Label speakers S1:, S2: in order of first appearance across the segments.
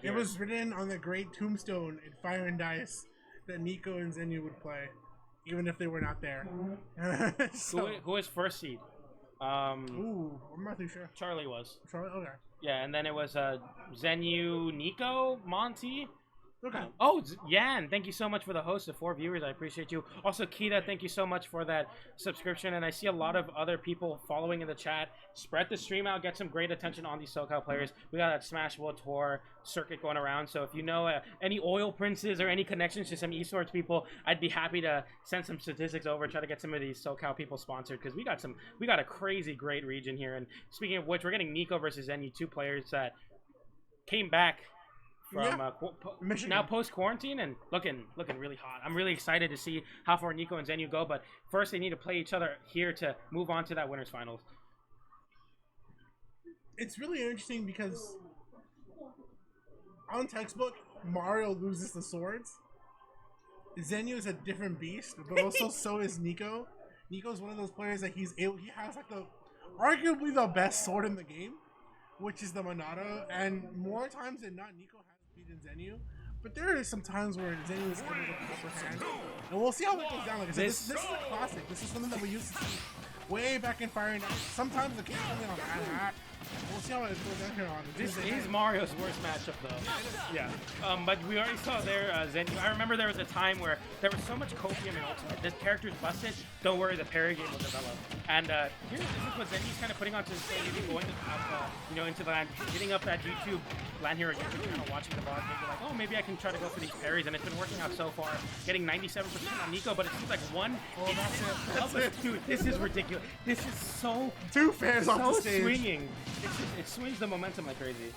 S1: It was written on the great tombstone in Fire and Dice that Nicko and Zenyou would play, even if they were not there.
S2: So, who is first seed?
S1: Ooh, I'm not too sure.
S2: Charlie was.
S1: Charlie, okay.
S2: Yeah, and then it was Zenyou, Nicko, Monty.
S1: Okay.
S2: Oh, Yan, thank you so much for the host of 4 viewers. I appreciate you. Also, Kita, thank you so much for that subscription. And I see a lot of other people following in the chat. Spread the stream out. Get some great attention on these SoCal players. We got that Smash World Tour circuit going around. So if you know any oil princes or any connections to some esports people, I'd be happy to send some statistics over. Try to get some of these SoCal people sponsored because we got a crazy great region here. And speaking of which, we're getting Nicko versus Zenyou, 2 players that came back from now post quarantine and looking really hot. I'm really excited to see how far Nicko and Zenyou go, but first they need to play each other here to move on to that winners finals.
S1: It's really interesting because on textbook Mario loses the swords. Zenyou is a different beast, but also so is Nicko. Nicko's one of those players that he has like arguably the best sword in the game, which is the Monado, and more times than not Nicko has beaten Zenyou, but there are some times where Zenyou is able to get the upper hand, and we'll see how it goes down. Like I said, this is a classic. This is something that we used to see way back in Fire and Ice. Sometimes occasionally on Hat. We'll see how it goes down here on
S2: this is Mario's worst matchup though. Yeah. But we already saw there Zenyou. I remember there was a time where there was so much copium in Ultimate. This character's busted. Don't worry, the parry game will develop. And this is what Zenyou's kind of putting onto his stage, going up, into the land, hitting up that YouTube land hero YouTube channel, watching the vlog, maybe like, oh, maybe I can try to go for these parries, and it's been working out so far. Getting 97% on Nicko, but it seems like one. Oh, that's it. Dude, this is ridiculous. This is so
S1: 2 fans off the stage.
S2: Swinging. It swings the momentum like crazy.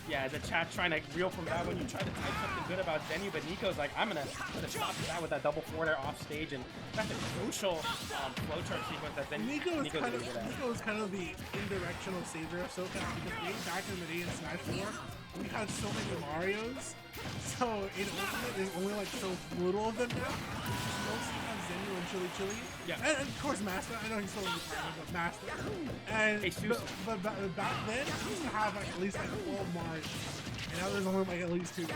S2: Yeah, the chat trying to reel from that when you try to type something good about Zenyou, but Nicko's like, I'm gonna stop that with that double forward there off stage, and that's a crucial flowchart sequence that then Nicko's
S1: kind of the indirectional savior of SoCal, because way back in the day in Smash 4, we had so many Marios, so in Ultimate there's only like so little of them now. Mostly have Zenyou and Chili.
S2: Yeah.
S1: And of course Master, I know he's still in the tournament, but Master. And but back then we used to have like at least like 12 Mars. And now there's only like at least 2.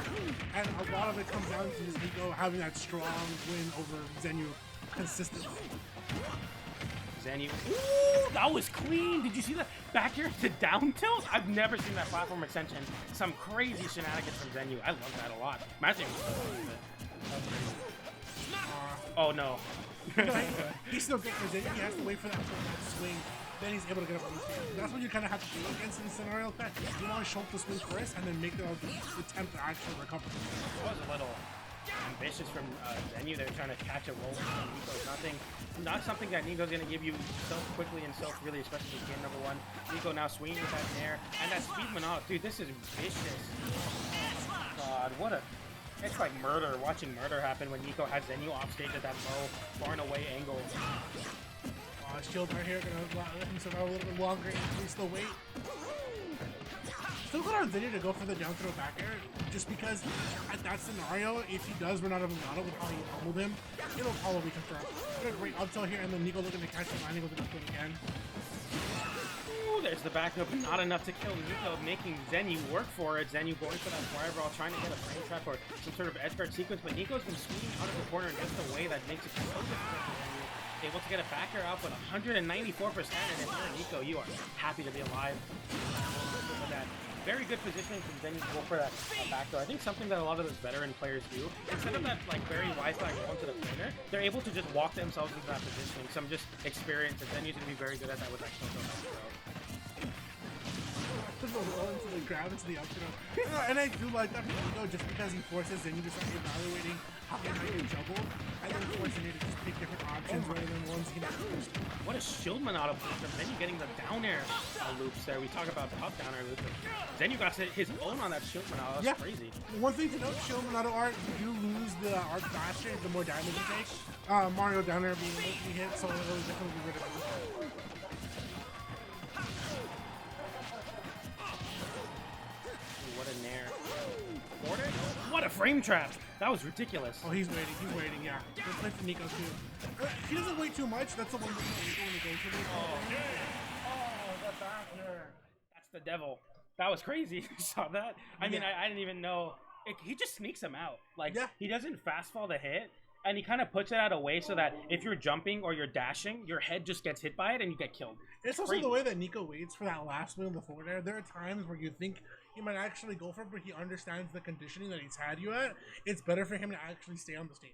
S1: And a lot of it comes down to just Nicko having that strong win over Zenyou consistently.
S2: Zenyou. Ooh, that was clean. Did you see that back here to down tilt? I've never seen that platform extension. Some crazy shenanigans from Zenyou. I love that a lot. Imagine. Oh no.
S1: He's still good for Zenyou. He has to wait for that swing. Then he's able to get up on the stage. That's what you kind of have to do against in this scenario. You want to Shulk the swing first and then make the attempt to actually recover.
S2: It was a little ambitious from Zenyou. They're trying to catch a roll from Nicko. Not something that Nicko's going to give you so quickly and so freely, especially in game number 1. Nicko now swinging with that nair. And that speed Monado. Dude, this is vicious. God, what a... It's like murder, watching murder happen when Nicko has Zenyou off stage at that low, far and away angle.
S1: Shield right here, gonna let him survive a little bit longer, increase the weight. Still good on Zenyou to go for the down throw back air, just because at that scenario, if he does run out of Monado with how he pummeled him, it'll probably confirm. Got a great up tilt here, and then Nicko looking to catch the landing with the up tilt again.
S2: Ooh, there's the back up, but not enough to kill Nicko, making Zenyou work for it. Zenyou going for that fire brawl, trying to get a frame trap or some sort of edge guard sequence, but Nicko's been swinging out of the corner in just a way that makes it so difficult for Zenyou. Able to get a back air out with 194%, and if you're Nicko, you are happy to be alive. With that very good positioning from Zenyou to go for that back door. I think something that a lot of those veteran players do, instead of that like very wise back going to the corner, they're able to just walk themselves into that positioning. Some just experience, and Zenyou's gonna be very good at that with that kill back throw.
S1: Roll into the grab into the up throw. And I do like that from Nicko just because he forces Zenyou to start evaluating how he might get juggle, and then forcing Zenyou to just pick different options rather than ones he can use.
S2: What a shield Monado from Zenyou getting the down air loops there. We talk about top down air loops. Zenyou got his own on that shield Monado. That's crazy.
S1: One thing to note, shield Monado art, you do lose the art faster the more damage you take. Mario down air being able to be hit, so it'll definitely be rid of it.
S2: What a frame trap! That was ridiculous.
S1: Oh, he's waiting, yeah. Good play for Nicko, too. He doesn't wait too much, that's the one thing that Nicko when he goes for this.
S2: Oh, the back here. That's the devil. That was crazy. You saw that? I mean,
S1: Yeah.
S2: I didn't even know. He just sneaks him out. Like,
S1: Yeah.
S2: he doesn't fast fall the hit, and he kind of puts it out of way so that if you're jumping or you're dashing, your head just gets hit by it and you get killed.
S1: It's also
S2: Crazy.
S1: the way that Nicko waits for that last win on the forward air. There are times where you think he might actually go for it, but he understands the conditioning that he's had you at. It's better for him to actually stay on the stage.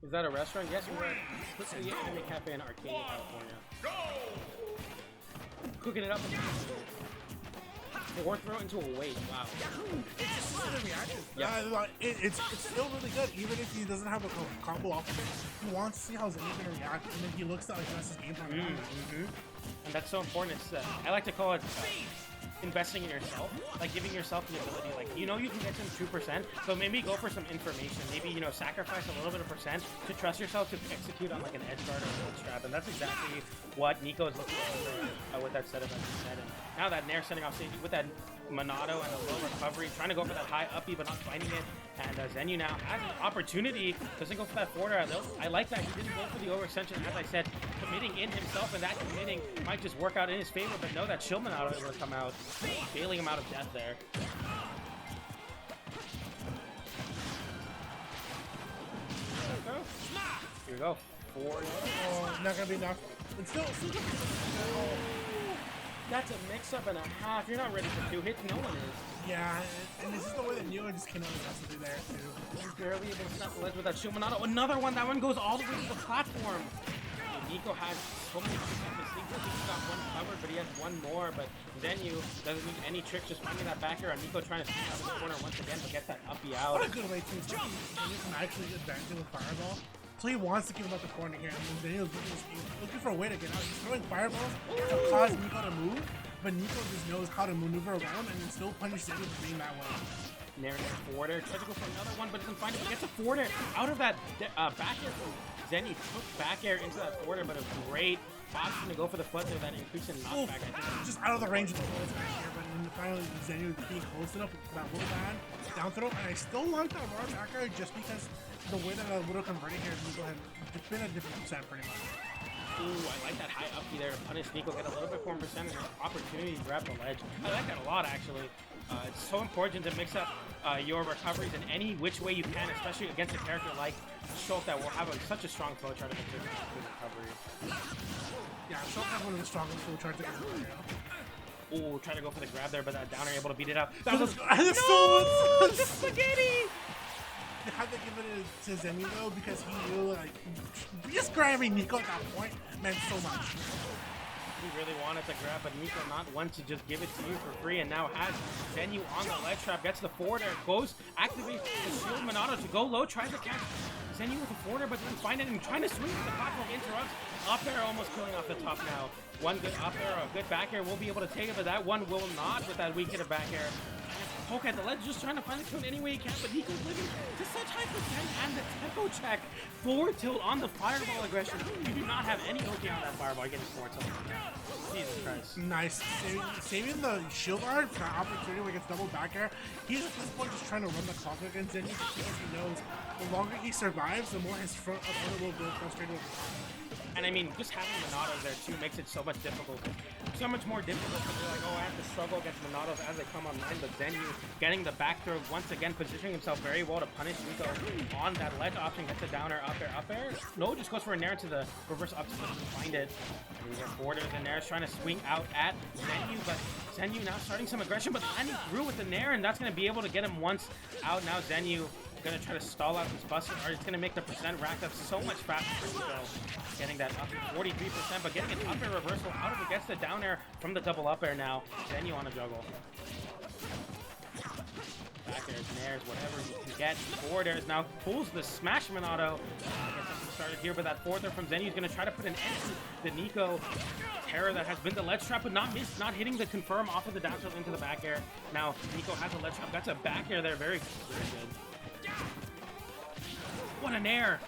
S2: Is that a restaurant? Yes, we're at the Anime Cafe in Arcadia, California. Cooking it up. Fourth throw into a weight. Wow.
S1: It's just the reactions.
S2: Yeah.
S1: It's still really good, even if he doesn't have a combo off of it. He wants to see how Zenyou's gonna react, and then he looks to adjust his game plan.
S2: And that's so important. It's I like to call it investing in yourself, like giving yourself the ability, like, you know, you can get some 2%, so maybe go for some information, maybe, you know, sacrifice a little bit of percent to trust yourself to execute on like an edge guard or a hook strap, and that's exactly what Nicko is looking for with that setup, as you said. And now that Nair setting off stage with that Monado and a low recovery, trying to go for that high uppy but not finding it, and Zenyou now has an opportunity, doesn't go for that forward air. I like that he didn't go for the overextension, as I said, committing in himself, and that committing might just work out in his favor, but know that Shulk Monado is going to come out, bailing him out of death there. Here we go. Forward.
S1: Oh, not gonna be enough. It's still
S2: That's a mix-up and a half. You're not ready for 2 hits. No one is.
S1: yeah, and this is the way that Neo just came out aggressively there too.
S2: He's barely able to snap the ledge with that Shulk Monado. Another one. That one goes all the way to the platform. Nicko has so many tricks up his sleeve. He's got one covered, but he has one more. But Zenyou doesn't need any tricks, just finding that back air on Nicko, trying to sneak out of the corner once again, but gets that uppy out.
S1: What a good way to actually advance with Fireball. So he wants to keep him at the corner here, and then Zenyou's looking for a way to get out. He's throwing fireballs to cause Nicko to move, but Nicko just knows how to maneuver around and then still punish Zenyou for being that way.
S2: Nair forward air, tries to go for another one, but doesn't find it. He gets a forward air out of that back air from Zenyou. Took back air into that forward air, but a great option to go for the foot there, that increase in knockback. I think
S1: Just out of the range of the bullets back here, but then finally Zenyou being close enough with that little bad down throw, and I still like that raw back air just because the way that I would have converted here, Nicko had been a different percent pretty much.
S2: Ooh, I like that high uppy there to punish Nicko, get a little bit more percent and an opportunity to grab the ledge. I like that a lot, actually. It's so important to mix up your recoveries in any which way you can, especially against a character like Shulk that will have such a strong flow chart against his recovery.
S1: Yeah, Shulk has one of the strongest full charts against the
S2: Ooh, trying to go for the grab there, but that downer able to beat it out. That was
S1: no!
S2: the spaghetti!
S1: They had to give it to Zenyou though because he knew like just grabbing Nicko at that point meant so much.
S2: He really wanted to grab, but Nicko not one to just give it to you for free, and now has Zenyou on the ledge trap, gets the forward air, goes, activates the Shulk Monado to go low, tries to catch Zenyou with the forward air, but doesn't find it, and trying to swing with the platform, interrupts. Up air almost killing off the top now. One good up air, a good back air will be able to take it, but that one will not with that weak hit of back air. Poke at the ledge, just trying to find the kill any way he can, but Nicko's living to such high percent, and the tempo check. Forward tilt on the fireball aggression. You do not have any OT on that fireball. You're getting forward tilt. Jesus Christ.
S1: Nice. Saving the shield guard for that opportunity where he gets double back air. He's at this point just trying to run the clock against Zenyou because he knows the longer he survives, the more his front opponent will go frustrated with the
S2: And I mean, just having Monados there too makes it so much difficult. So much more difficult because you're like, oh, I have to struggle against Monados as they come online. But Zenyou getting the back throw once again, positioning himself very well to punish Nicko on that ledge option. Gets a downer, up air, up air. No, just goes for a Nair to the reverse up to find it. And he gets borders, and Nair's trying to swing out at Zenyou, but Zenyou now starting some aggression, but landing through with the Nair, and that's going to be able to get him once out. Now Zenyou gonna try to stall out this buster, or it's gonna make the percent rack up so much faster for Nicko. Getting that up to 43%, but getting an up air reversal out of it, gets the down air from the double up air now. Zenyou on a juggle. Back airs, nairs, whatever you can get. Forward airs now pulls the smash Monado. Gets something started here, but that forward air from Zenyou is gonna try to put an end to the Nicko terror that has been the ledge trap, but not hitting the confirm off of the down tilt into the back air. Now Nicko has a ledge trap, that's a back air there, very good. What an air!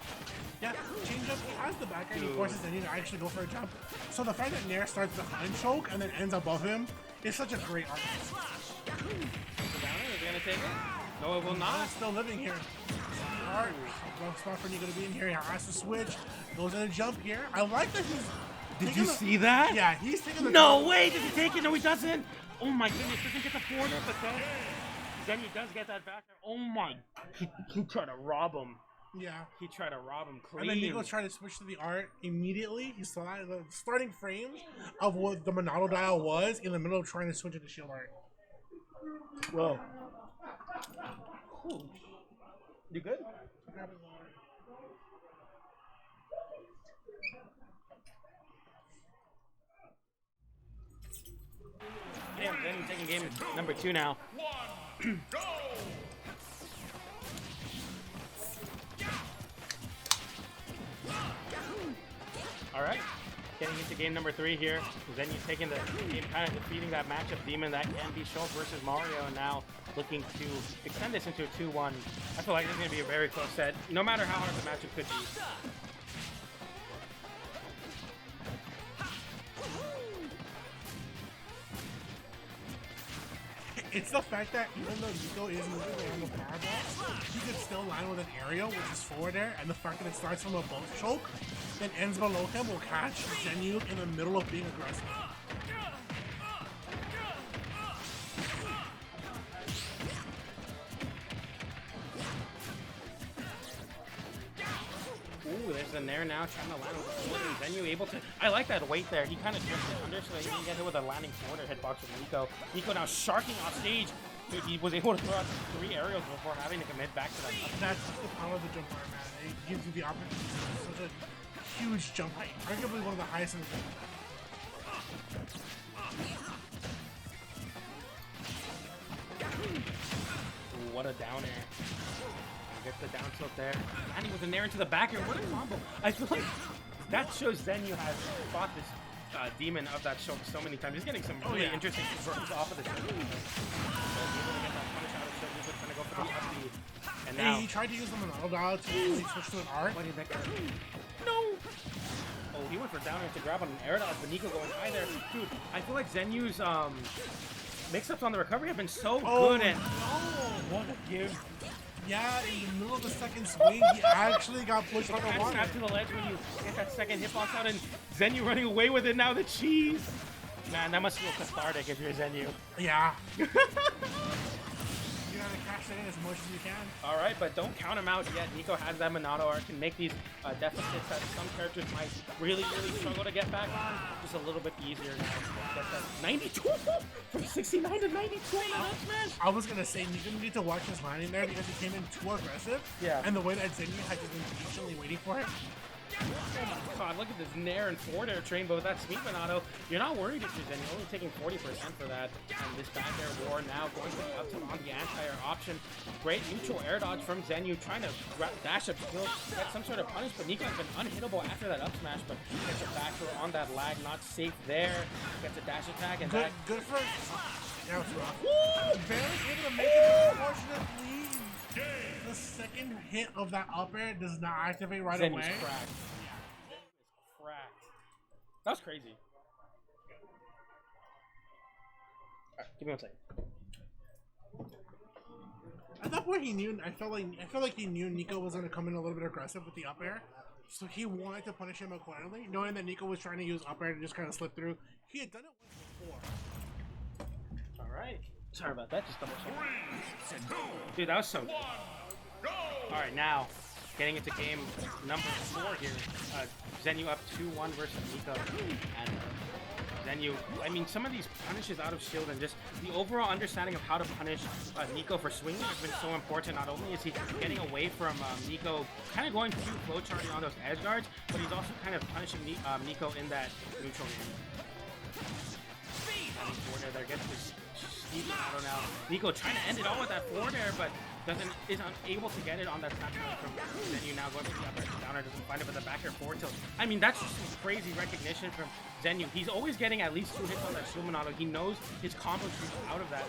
S1: Yeah, change up, he has the back air and he forces Zenyou to actually go for a jump. So the fact that Nair starts behind Shulk and then ends above him is such a great art.
S2: The downer, is he gonna take it? No, it will not.
S1: He's still living here. Hard. Rough spot for Nicko to be in here. He has to switch. Goes in a jump here. I like that
S2: Did you see that?
S1: Yeah, he's taking the.
S2: No way! Did he take it? No, he doesn't. Oh my goodness! Doesn't get the forward, but then he does get that back. Oh my! He tried to rob him.
S1: Yeah.
S2: He tried to rob him clean.
S1: And then Nicko tried to switch to the art immediately. He saw that the starting frames of what the Monado dial was in the middle of trying to switch it to shield art.
S2: Whoa. You good? Damn, then he's taking game number 2 now.
S3: Go!
S2: Alright, getting into game number 3 here. Zenyou taking the game, kind of defeating that matchup demon that can be Shulk versus Mario, and now looking to extend this into a 2-1. I feel like this is going to be a very close set, no matter how hard the matchup could be.
S1: It's the fact that even though Nicko is moving around the powerball, he can still line with an aerial, which is forward air, and the fact that it starts from above Shulk, then ends below him will catch Zenyou in the middle of being aggressive.
S2: Ooh, there's an air now trying to land with the forward. Zenyou able to. I like that weight there. He kind of drifted under so he didn't get hit with a landing forward hitbox with Nicko. Nicko now sharking off stage. Dude, he was able to throw out 3 aerials before having to commit back to that.
S1: That's the power of the jump art, man. It gives you the opportunity to do such a huge jump height. Arguably one of the highest in the game.
S2: Ooh, what a down air. Gets the down tilt there. And he was an air into the back air. What a combo. I feel like that shows Zenyou has fought this demon of that Shulk so many times. He's getting some really interesting conversions off of the Shulk. Able to get that punish out of Shulk. He's trying to go for the up B. And now
S1: he tried to use the Monado dial to really switch to an art.
S2: What did that guy? No! Oh, he went for down air to grab on an air dodge, but Nicko going high there. Dude, I feel like Zenyou's mix-ups on the recovery have been so good, and what a give.
S1: Yeah, in the middle of the second swing, he actually got pushed on the water.
S2: Snap to the ledge when you get that second hitbox out, and Zenyou running away with it now. The cheese, man, that must feel cathartic if you're Zenyou.
S1: Yeah. You gotta cash it in as much as you can.
S2: All right, but don't count him out yet. Nicko has that Monado art, can make these deficits that some characters might really struggle to get back on. Just a little bit easier now. Get that 92 from 69 to 92 on the next match.
S1: I was gonna say, you didn't need to watch his landing there because he came in too aggressive.
S2: Yeah.
S1: And the way that Zenyou had just been patiently waiting for him.
S2: Oh my god, look at this Nair and forward air train, but with that sweet Monado, you're not worried if you're Zenyou, only taking 40% for that. And this back air war now going for the up tilt on the anti-air option. Great neutral air dodge from Zenyou, trying to dash up skill, get some sort of punish, but Nicko has been unhittable after that up smash, but gets a backdoor on that lag, not safe there. Gets a dash attack, and that...
S1: Good for... That was rough. Woo! Barely able to make it, unfortunately. The second hit of that up air does not activate right
S2: Zenyou's
S1: away.
S2: cracked. Yeah. Zenyou's cracked. That was crazy. Alright, give me 1 second.
S1: At that point, he knew. I felt like he knew Nicko was gonna come in a little bit aggressive with the up air, so he wanted to punish him accordingly, knowing that Nicko was trying to use up air to just kind of slip through. He had done it once before.
S2: All right. Sorry about that. Just double check. Dude, that was so good. All right, now getting into game number 4 here. Zenyou up 2-1 versus Nicko, and Zenyou. I mean, some of these punishes out of shield and just the overall understanding of how to punish Nicko for swinging has been so important. Not only is he getting away from Nicko, kind of going too flowcharting on those edge guards, but he's also kind of punishing Nicko in that neutral game. Forward air there gets this steep Monado now. Nicko trying to end it all with that forward air, but is unable to get it on that snap from Zenyou. Now going for the up air down air, doesn't find it with the back air forward tilt. I mean, that's just some crazy recognition from Zenyou. He's always getting at least 2 hits on that shield Monado. He knows his combo trees out of that.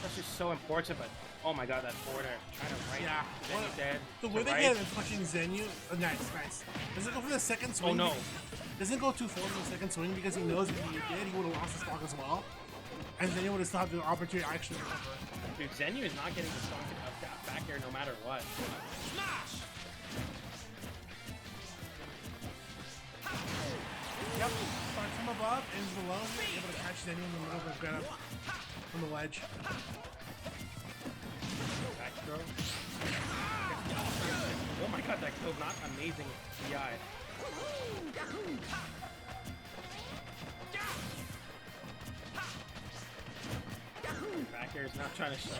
S2: That's just so important. But oh my god, that forward air trying to right.
S1: Yeah.
S2: Zenyou dead.
S1: The way they get him pushing Zenyou, nice. Doesn't go for the second swing.
S2: Oh no.
S1: Doesn't go too far for the second swing because he knows if he did, he would have lost his stock as well. And Zenyou would have still had the opportunity to actually recover.
S2: Dude, Zenyou is not getting the stock of that back air no matter what.
S1: Yep, starts from above, ends below, able to catch Zenyou in the middle of the grab from the ledge.
S2: Back throw. Oh my god, that killed not amazing DI. Back air is now trying to show.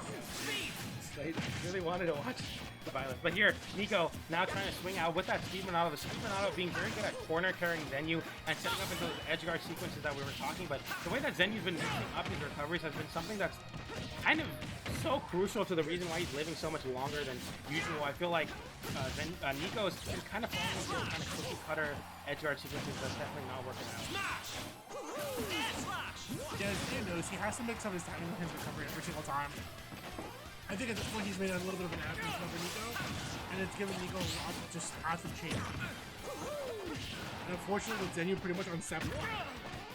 S2: They really wanted to watch the violence. But here, Nicko now trying to swing out with that speed Monado. The speed Monado being very good at corner carrying Zenyou and setting up into those edge guard sequences that we were talking. But the way that Zenyou's been mixing up his recoveries has been something that's kind of so crucial to the reason why he's living so much longer than usual. I feel like Nicko has been kind of falling into kind of cookie cutter edge guard sequences that's definitely not working out.
S1: Yeah, he knows he has to mix up his timing and his recovery every single time. I think at this point he's made a little bit of an average over Nicko, and it's given Nicko a lot of just passive change. And unfortunately with Zenyou pretty much on 7,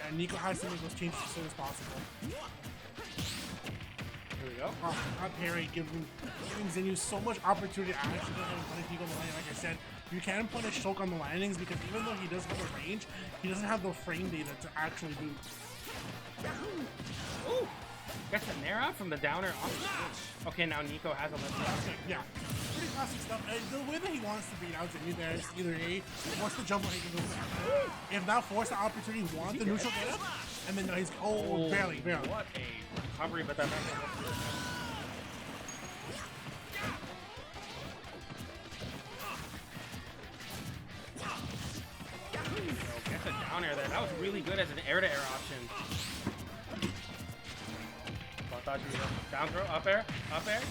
S1: and Nicko has to make those changes as soon as possible.
S2: Here we go.
S1: Up parry giving Zenyou so much opportunity to actually go ahead and punish Nicko on the landing. Like I said, you can punish Shulk on the landings because even though he does have the range, he doesn't have the frame data to actually do.
S2: Ooh! Gets a nair out from the downer on the switch. Okay, now Nicko has a left.
S1: Yeah, pretty classic stuff. The way that he wants to beat out Zenyou there is either A, force the jump or he can go back. If not force the opportunity, want the neutral get up, and then he's barely.
S2: What a recovery, but that gets a down air there. That was really good as an air-to-air option. Down throw, up air,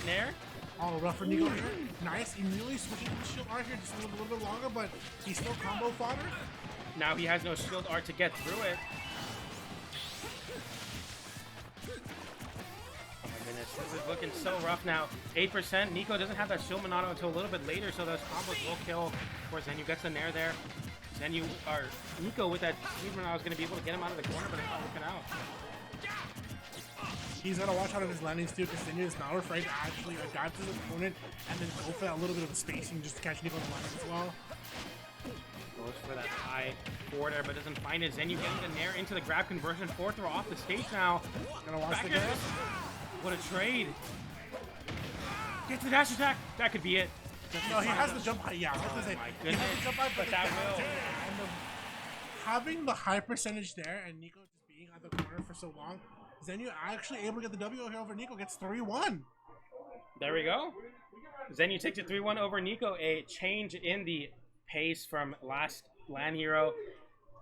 S2: nair.
S1: Oh, rough for Nicko here. Nice. He really switching to shield art here just a little bit longer, but he's still combo fodder.
S2: Now he has no shield art to get through it. Oh my goodness, this is looking so rough now. 8%. Nicko doesn't have that shield Monado until a little bit later, so those combos will kill. Of course, Zenyou gets the nair there. Nicko with that speed Monado is going to be able to get him out of the corner, but it's not working out.
S1: He's got to watch out of his landings too, because Zenyou is not afraid to actually adapt to his opponent and then go for that little bit of a spacing just to catch Nicko on the landings as well.
S2: Goes for that high forward air, but doesn't find it. Zenyou getting the nair into the grab conversion. 4th throw off the stage now.
S1: Gonna watch the
S2: air.
S1: grab.
S2: What a trade. Gets the dash attack. That could be it.
S1: No, he has the jump high. Yeah, I was gonna say,
S2: my
S1: he has the jump high,
S2: but that will.
S1: Having the high percentage there and Nicko just being at the corner for so long, Zenyou actually able to get the W here over Nicko, gets 3-1.
S2: There we go. Zenyou takes it 3-1 over Nicko. A change in the pace from last LAN Hero.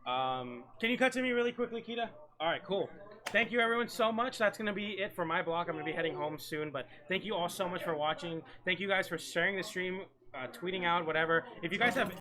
S2: Can you cut to me really quickly, Kita? All right, cool. Thank you everyone so much. That's going to be it for my blog. I'm going to be heading home soon, but thank you all so much for watching. Thank you guys for sharing the stream, tweeting out, whatever. If you guys have